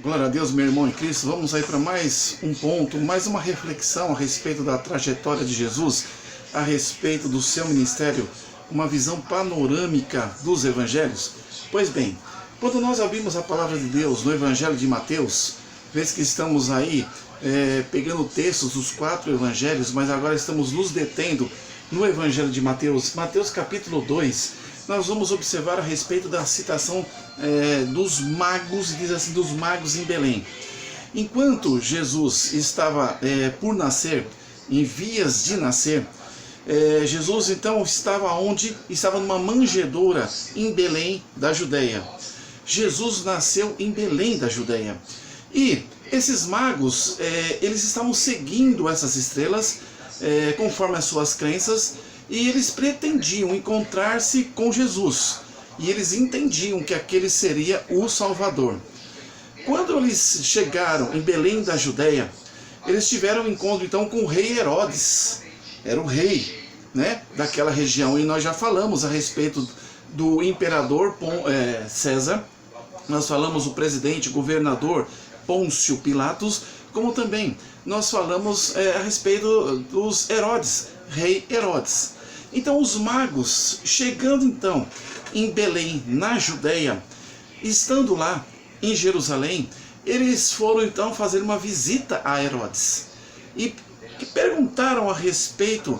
Glória a Deus, meu irmão em Cristo. Vamos aí para mais um ponto, mais uma reflexão a respeito da trajetória de Jesus, a respeito do seu ministério, uma visão panorâmica dos evangelhos. Pois bem, quando nós abrimos a palavra de Deus no Evangelho de Mateus, vez que estamos aí pegando textos dos 4 evangelhos, mas agora estamos nos detendo no Evangelho de Mateus, Mateus capítulo 2, nós vamos observar a respeito da citação dos magos, diz assim, dos magos em Belém. Enquanto Jesus estava por nascer, em vias de nascer, Jesus então estava onde? Estava numa manjedoura em Belém da Judéia. Jesus nasceu em Belém da Judéia. E esses magos, eles estavam seguindo essas estrelas, conforme as suas crenças, e eles pretendiam encontrar-se com Jesus. E eles entendiam que aquele seria o Salvador. Quando eles chegaram em Belém da Judéia, eles tiveram um encontro então com o rei Herodes. Era o rei, né, daquela região. E nós já falamos a respeito do imperador César. Nós falamos o presidente, governador Pôncio Pilatos, como também nós falamos a respeito dos Herodes, rei Herodes. Então os magos, chegando então em Belém, na Judéia, estando lá em Jerusalém, eles foram então fazer uma visita a Herodes e perguntaram a respeito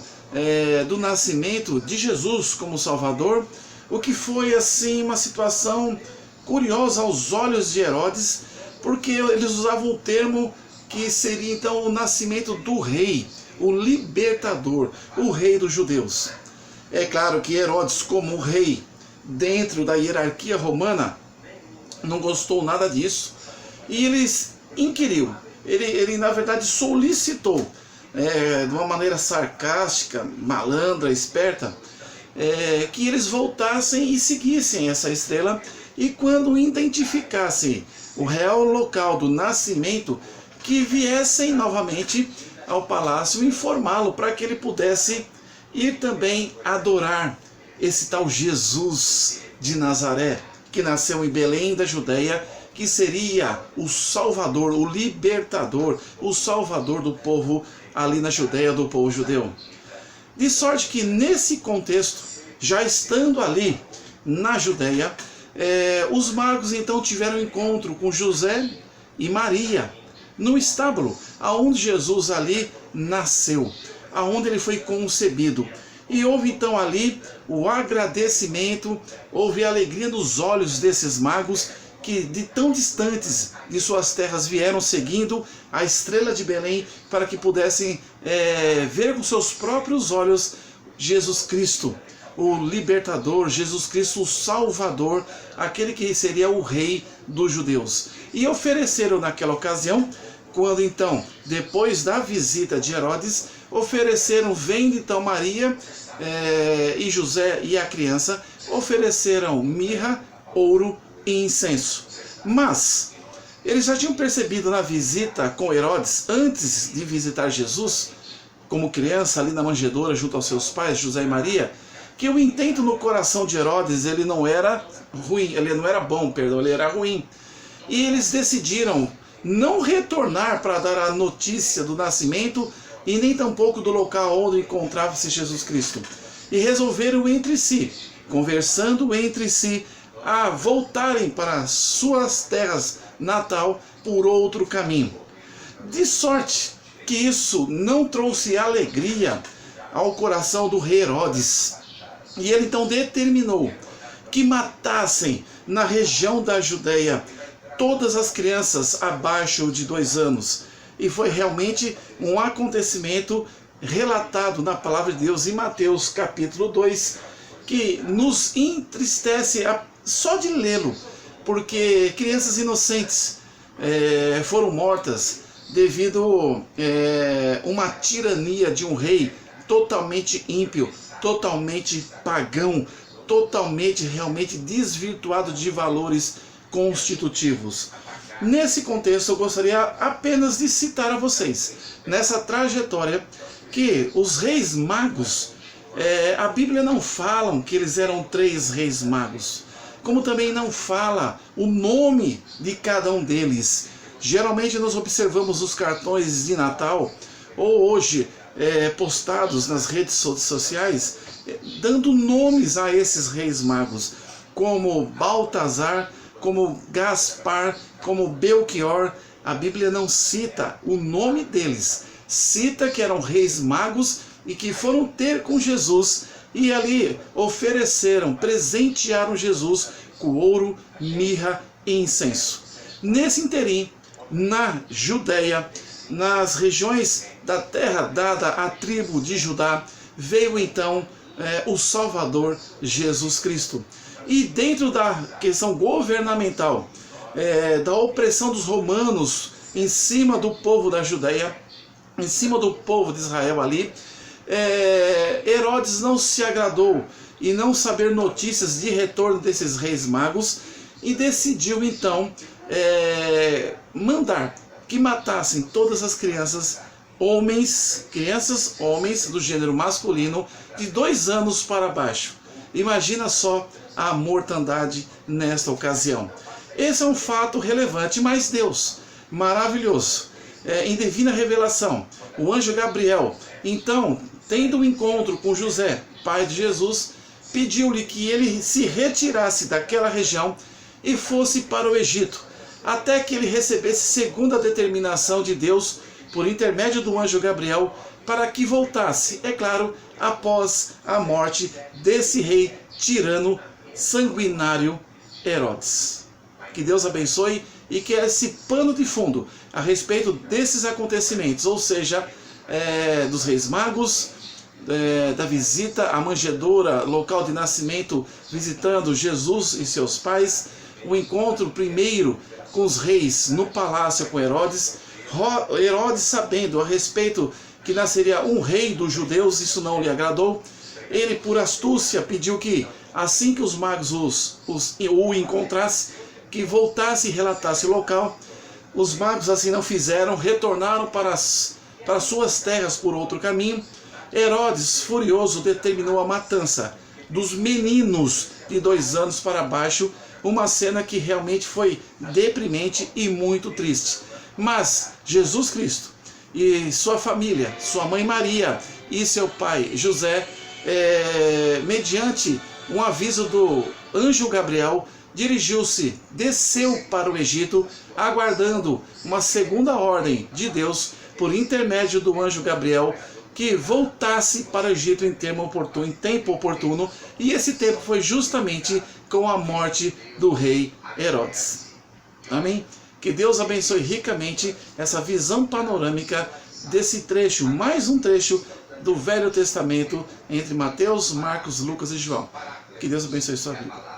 do nascimento de Jesus como Salvador, o que foi assim uma situação curiosa aos olhos de Herodes, porque eles usavam o termo que seria então o nascimento do rei, o libertador, o rei dos judeus. É claro que Herodes, como rei dentro da hierarquia romana, não gostou nada disso e eles inquiriu, ele na verdade solicitou, de uma maneira sarcástica, malandra, esperta, que eles voltassem e seguissem essa estrela, e quando identificassem o real local do nascimento, que viessem novamente ao palácio informá-lo para que ele pudesse ir também adorar esse tal Jesus de Nazaré, que nasceu em Belém da Judéia, que seria o Salvador, o libertador, o Salvador do povo ali na Judéia, do povo judeu. De sorte que nesse contexto, já estando ali na Judéia, os magos então tiveram encontro com José e Maria, no estábulo, aonde Jesus ali nasceu, aonde ele foi concebido. E houve então ali o agradecimento, houve a alegria nos olhos desses magos, que de tão distantes de suas terras vieram seguindo a estrela de Belém, para que pudessem ver com seus próprios olhos Jesus Cristo, o libertador, Jesus Cristo, o Salvador, aquele que seria o rei dos judeus. E ofereceram naquela ocasião, quando então, depois da visita de Herodes, ofereceram, vendo então Maria e José e a criança, ofereceram mirra, ouro e incenso. Mas eles já tinham percebido na visita com Herodes, antes de visitar Jesus, como criança ali na manjedoura junto aos seus pais, José e Maria, que o intento no coração de Herodes, ele não era ruim, ele não era bom, perdão, ele era ruim. E eles decidiram não retornar para dar a notícia do nascimento e nem tampouco do local onde encontrava-se Jesus Cristo. E resolveram entre si, conversando entre si, a voltarem para suas terras natal por outro caminho. De sorte que isso não trouxe alegria ao coração do rei Herodes. E ele então determinou que matassem na região da Judéia todas as crianças abaixo de 2 anos. E foi realmente um acontecimento relatado na palavra de Deus em Mateus capítulo 2, que nos entristece só de lê-lo, porque crianças inocentes foram mortas devido a uma tirania de um rei totalmente ímpio, totalmente pagão, totalmente realmente desvirtuado de valores constitutivos. Nesse contexto eu gostaria apenas de citar a vocês, nessa trajetória, que os reis magos, a Bíblia não fala que eles eram 3 reis magos, como também não fala o nome de cada um deles. Geralmente nós observamos os cartões de Natal, ou hoje postados nas redes sociais, dando nomes a esses reis magos, como Baltazar, como Gaspar, como Belchior. A Bíblia não cita o nome deles, cita que eram reis magos e que foram ter com Jesus e ali ofereceram, presentearam Jesus com ouro, mirra e incenso. Nesse interim, na Judéia, nas regiões da terra dada à tribo de Judá, veio então o Salvador Jesus Cristo. E dentro da questão governamental, da opressão dos romanos em cima do povo da Judéia, em cima do povo de Israel ali, Herodes não se agradou e não saber notícias de retorno desses reis magos e decidiu então mandar que matassem todas as crianças homens do gênero masculino de 2 anos para baixo. Imagina só a mortandade nesta ocasião. Esse é um fato relevante, mas Deus, maravilhoso, em divina revelação, o anjo Gabriel, então, tendo um encontro com José, pai de Jesus, pediu-lhe que ele se retirasse daquela região e fosse para o Egito, até que ele recebesse segundo a determinação de Deus, por intermédio do anjo Gabriel, para que voltasse, é claro, após a morte desse rei tirano, sanguinário Herodes. Que Deus abençoe e que esse pano de fundo a respeito desses acontecimentos, ou seja, dos reis magos, da visita à manjedoura, local de nascimento, visitando Jesus e seus pais, o encontro primeiro com os reis no palácio com Herodes, Herodes sabendo a respeito que nasceria um rei dos judeus, isso não lhe agradou, ele por astúcia pediu que, assim que os magos o encontrassem, que voltasse e relatasse o local. Os magos assim não fizeram, retornaram para suas terras por outro caminho. Herodes, furioso, determinou a matança dos meninos de 2 anos para baixo, uma cena que realmente foi deprimente e muito triste. Mas Jesus Cristo e sua família, sua mãe Maria e seu pai José, mediante um aviso do anjo Gabriel, desceu para o Egito, aguardando uma segunda ordem de Deus, por intermédio do anjo Gabriel, que voltasse para o Egito em tempo oportuno, e esse tempo foi justamente com a morte do rei Herodes. Amém? Que Deus abençoe ricamente essa visão panorâmica desse trecho, mais um trecho do Velho Testamento, entre Mateus, Marcos, Lucas e João. Que Deus abençoe sua vida.